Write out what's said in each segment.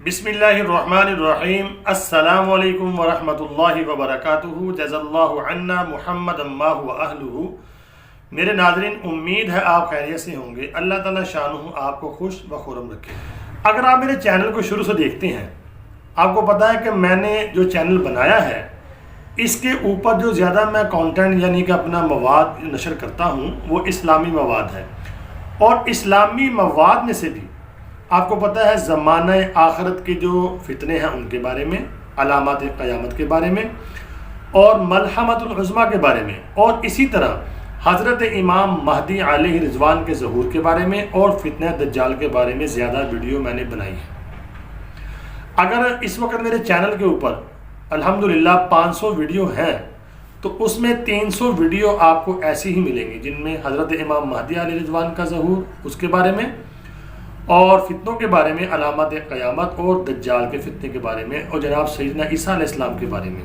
بسم اللہ الرحمن الرحیم السلام علیکم ورحمۃ اللہ وبرکاتہ جزا اللہ عنا محمد ما و اہلہ۔ میرے ناظرین، امید ہے آپ خیریت سے ہوں گے۔ اللہ تعالیٰ شانہ آپ کو خوش و خرم رکھے۔ اگر آپ میرے چینل کو شروع سے دیکھتے ہیں، آپ کو پتہ ہے کہ میں نے جو چینل بنایا ہے اس کے اوپر جو زیادہ میں کانٹینٹ یعنی کہ اپنا مواد نشر کرتا ہوں وہ اسلامی مواد ہے، اور اسلامی مواد میں سے بھی آپ کو پتہ ہے زمانہ آخرت کے جو فتنے ہیں ان کے بارے میں، علامات قیامت کے بارے میں، اور ملحمۃ العظمیٰ کے بارے میں، اور اسی طرح حضرت امام مہدی علیہ رضوان کے ظہور کے بارے میں اور فتنہ دجال کے بارے میں زیادہ ویڈیو میں نے بنائی ہے۔ اگر اس وقت میرے چینل کے اوپر الحمدللہ 500 ویڈیو ہیں تو اس میں 300 ویڈیو آپ کو ایسی ہی ملیں گی جن میں حضرت امام مہدی علیہ رضوان کا ظہور اس کے بارے میں، اور فتنوں کے بارے میں، علامات قیامت اور دجال کے فتنے کے بارے میں، اور جناب سیدنا عیسیٰ علیہ السلام کے بارے میں۔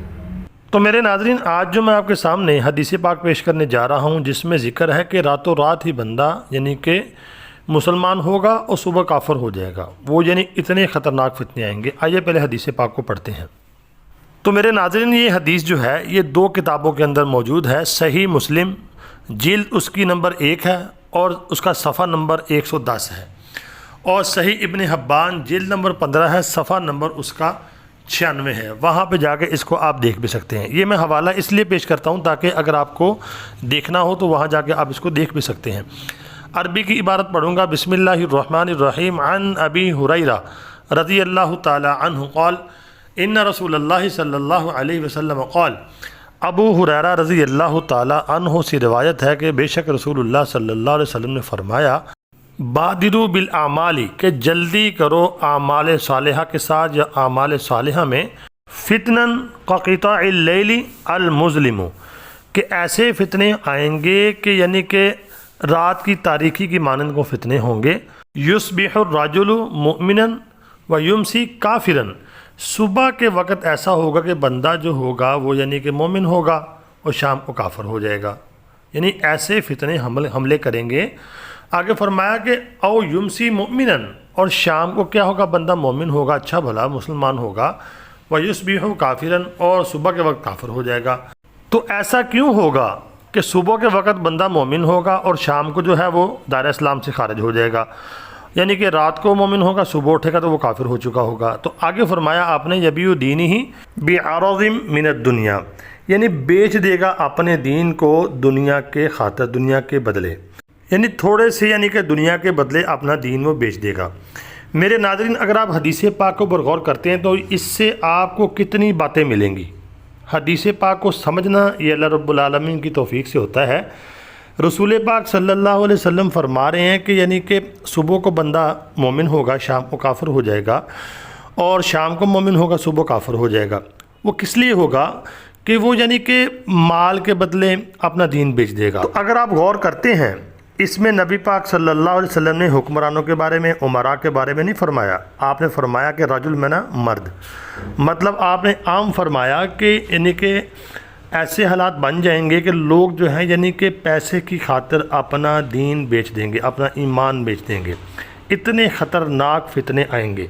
تو میرے ناظرین، آج جو میں آپ کے سامنے حدیث پاک پیش کرنے جا رہا ہوں جس میں ذکر ہے کہ راتوں رات ہی بندہ یعنی کہ مسلمان ہوگا اور صبح کافر ہو جائے گا، وہ یعنی اتنے خطرناک فتنے آئیں گے۔ آئیے پہلے حدیث پاک کو پڑھتے ہیں۔ تو میرے ناظرین، یہ حدیث جو ہے یہ 2 کتابوں کے اندر موجود ہے۔ صحیح مسلم جلد اس کی نمبر 1 ہے اور اس کا صفحہ نمبر 110 ہے، اور صحیح ابن حبان جلد نمبر 15 ہے، صفحہ نمبر اس کا 96 ہے۔ وہاں پہ جا کے اس کو آپ دیکھ بھی سکتے ہیں۔ یہ میں حوالہ اس لیے پیش کرتا ہوں تاکہ اگر آپ کو دیکھنا ہو تو وہاں جا کے آپ اس کو دیکھ بھی سکتے ہیں۔ عربی کی عبارت پڑھوں گا۔ بسم اللہ الرحمن الرحیم۔ عن ابی ہریرہ رضی اللہ تعالی عنہ قال ان رسول اللہ صلی اللہ علیہ وسلم قال، ابو ہریرہ رضی اللہ تعالی عنہ سے روایت ہے کہ بے شک رسول اللہ صلی اللہ علیہ وسلم نے فرمایا، بادروا بالاعمال، کہ جلدی کرو اعمال صالحہ کے ساتھ یا اعمال صالحہ میں، فتنن کقطاع اللیل المظلم، کہ ایسے فتنے آئیں گے کہ یعنی کہ رات کی تاریکی کی مانند کو فتنے ہوں گے۔ یصبح الرجل مؤمنا ویمسی کافرا، صبح کے وقت ایسا ہوگا کہ بندہ جو ہوگا وہ یعنی کہ مومن ہوگا اور شام کو کافر ہو جائے گا، یعنی ایسے فتنے حملے کریں گے۔ آگے فرمایا کہ او یمسی مؤمنا، اور شام کو کیا ہوگا، بندہ مومن ہوگا، اچھا بھلا مسلمان ہوگا، ویصبح کافرا، اور صبح کے وقت کافر ہو جائے گا۔ تو ایسا کیوں ہوگا کہ صبح کے وقت بندہ مومن ہوگا اور شام کو جو ہے وہ دائرہ اسلام سے خارج ہو جائے گا، یعنی کہ رات کو مومن ہوگا، صبح اٹھے گا تو وہ کافر ہو چکا ہوگا۔ تو آگے فرمایا آپ نے یبیع دینہ بعرض من الدنیا، یعنی بیچ دے گا اپنے دین کو دنیا کے خاطر، دنیا کے بدلے، یعنی تھوڑے سے یعنی کہ دنیا کے بدلے اپنا دین وہ بیچ دے گا۔ میرے ناظرین، اگر آپ حدیث پاک کو غور کرتے ہیں تو اس سے آپ کو کتنی باتیں ملیں گی۔ حدیث پاک کو سمجھنا یہ اللہ رب العالمین کی توفیق سے ہوتا ہے۔ رسول پاک صلی اللہ علیہ وسلم فرما رہے ہیں کہ یعنی کہ صبح کو بندہ مومن ہوگا، شام کو کافر ہو جائے گا، اور شام کو مومن ہوگا، صبح کافر ہو جائے گا۔ وہ کس لیے ہوگا کہ وہ یعنی کہ مال کے بدلے اپنا دین بیچ دے گا۔ تو اگر آپ غور کرتے ہیں اس میں نبی پاک صلی اللہ علیہ وسلم نے حکمرانوں کے بارے میں، عمراء کے بارے میں نہیں فرمایا، آپ نے فرمایا کہ رجل میں نا مرد، مطلب آپ نے عام فرمایا کہ یعنی کہ ایسے حالات بن جائیں گے کہ لوگ جو ہیں یعنی کہ پیسے کی خاطر اپنا دین بیچ دیں گے، اپنا ایمان بیچ دیں گے۔ اتنے خطرناک فتنے آئیں گے۔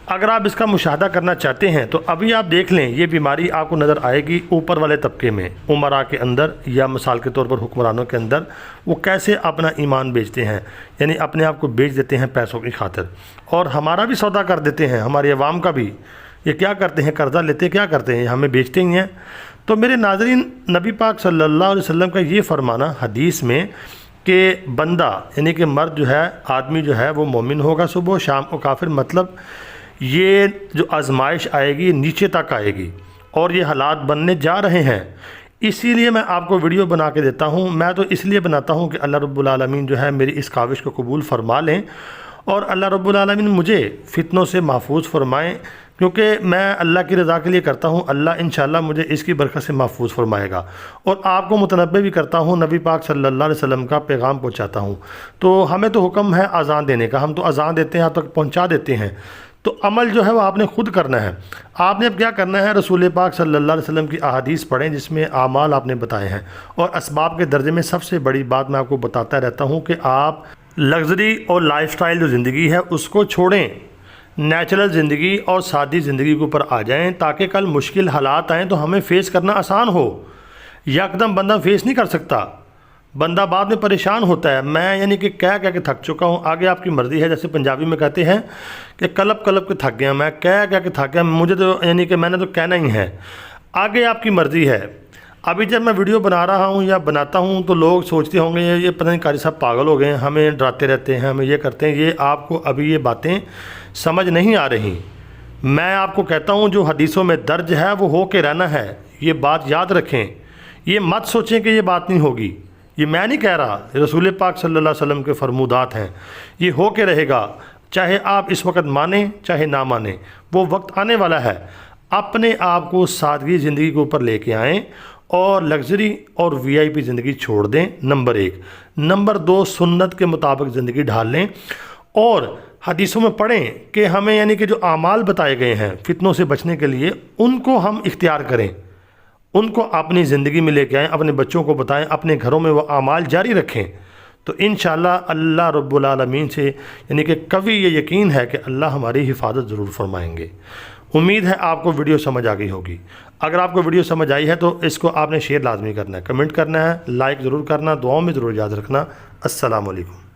اگر آپ اس کا مشاہدہ کرنا چاہتے ہیں تو ابھی آپ دیکھ لیں، یہ بیماری آپ کو نظر آئے گی اوپر والے طبقے میں، عمراء کے اندر یا مثال کے طور پر حکمرانوں کے اندر، وہ کیسے اپنا ایمان بیچتے ہیں، یعنی اپنے آپ کو بیچ دیتے ہیں پیسوں کی خاطر، اور ہمارا بھی سودا کر دیتے ہیں، ہماری عوام کا بھی۔ یہ کیا کرتے ہیں، قرضہ لیتے کیا کرتے ہیں، ہمیں بیچتے ہی ہیں۔ تو میرے ناظرین، نبی پاک صلی اللہ علیہ وسلم کا یہ فرمانا حدیث میں کہ بندہ یعنی کہ مرد جو ہے، آدمی جو ہے وہ مومن ہوگا صبح، شام کو کافر، مطلب یہ جو آزمائش آئے گی نیچے تک آئے گی، اور یہ حالات بننے جا رہے ہیں۔ اسی لیے میں آپ کو ویڈیو بنا کے دیتا ہوں۔ میں تو اس لیے بناتا ہوں کہ اللہ رب العالمین جو ہے میری اس کاوش کو قبول فرما لیں، اور اللہ رب العالمین مجھے فتنوں سے محفوظ فرمائیں، کیونکہ میں اللہ کی رضا کے لیے کرتا ہوں۔ اللہ انشاءاللہ مجھے اس کی برکت سے محفوظ فرمائے گا، اور آپ کو متنبہ بھی کرتا ہوں، نبی پاک صلی اللہ علیہ وسلم کا پیغام پہنچاتا ہوں۔ تو ہمیں تو حکم ہے اذان دینے کا، ہم تو اذان دیتے ہیں، آپ تک پہنچا دیتے ہیں۔ تو عمل جو ہے وہ آپ نے خود کرنا ہے۔ آپ نے اب کیا کرنا ہے، رسول پاک صلی اللہ علیہ وسلم کی احادیث پڑھیں جس میں اعمال آپ نے بتائے ہیں، اور اسباب کے درجے میں سب سے بڑی بات میں آپ کو بتاتا رہتا ہوں کہ آپ لگژری اور لائف سٹائل جو زندگی ہے اس کو چھوڑیں، نیچرل زندگی اور سادی زندگی کے اوپر آ جائیں تاکہ کل مشکل حالات آئیں تو ہمیں فیس کرنا آسان ہو۔ یکدم بندہ فیس نہیں کر سکتا، بندہ بعد میں پریشان ہوتا ہے۔ میں یعنی کہ کہہ کے تھک چکا ہوں، آگے آپ کی مرضی ہے، جیسے پنجابی میں کہتے ہیں کہ کلپ کلپ کے تھک گیا، میں کہہ کے تھک گیا، مجھے تو یعنی کہ میں نے تو کہنا ہی ہے، آگے آپ کی مرضی ہے۔ ابھی جب میں ویڈیو بنا رہا ہوں یا بناتا ہوں تو لوگ سوچتے ہوں گے یہ پتہ نہیں قاری صاحب پاگل ہو گئے ہیں، ہمیں ڈراتے رہتے ہیں، ہمیں یہ کرتے ہیں۔ یہ آپ کو ابھی یہ باتیں سمجھ نہیں آ رہی۔ میں آپ کو کہتا ہوں جو حدیثوں میں درج ہے وہ ہو کے رہنا ہے، یہ بات یاد رکھیں۔ یہ مت سوچیں کہ یہ بات نہیں ہوگی، یہ میں نہیں کہہ رہا، رسول پاک صلی اللہ علیہ وسلم کے فرمودات ہیں، یہ ہو کے رہے گا، چاہے آپ اس وقت مانیں چاہے نہ مانیں، وہ وقت آنے والا ہے۔ اپنے آپ کو سادگی زندگی کے اوپر لے کے آئیں اور لگژری اور وی آئی پی زندگی چھوڑ دیں، نمبر 1۔ نمبر 2، سنت کے مطابق زندگی ڈھال لیں اور حدیثوں میں پڑھیں کہ ہمیں یعنی کہ جو اعمال بتائے گئے ہیں فتنوں سے بچنے کے لیے ان کو ہم اختیار کریں، ان کو اپنی زندگی میں لے کے آئیں، اپنے بچوں کو بتائیں، اپنے گھروں میں وہ اعمال جاری رکھیں، تو انشاءاللہ اللہ رب العالمین سے یعنی کہ قوی یہ یقین ہے کہ اللہ ہماری حفاظت ضرور فرمائیں گے۔ امید ہے آپ کو ویڈیو سمجھ آ گئی ہوگی۔ اگر آپ کو ویڈیو سمجھ آئی ہے تو اس کو آپ نے شیئر لازمی کرنا ہے، کمنٹ کرنا ہے، لائک ضرور کرنا، دعاؤں میں ضرور یاد رکھنا۔ السلام علیکم۔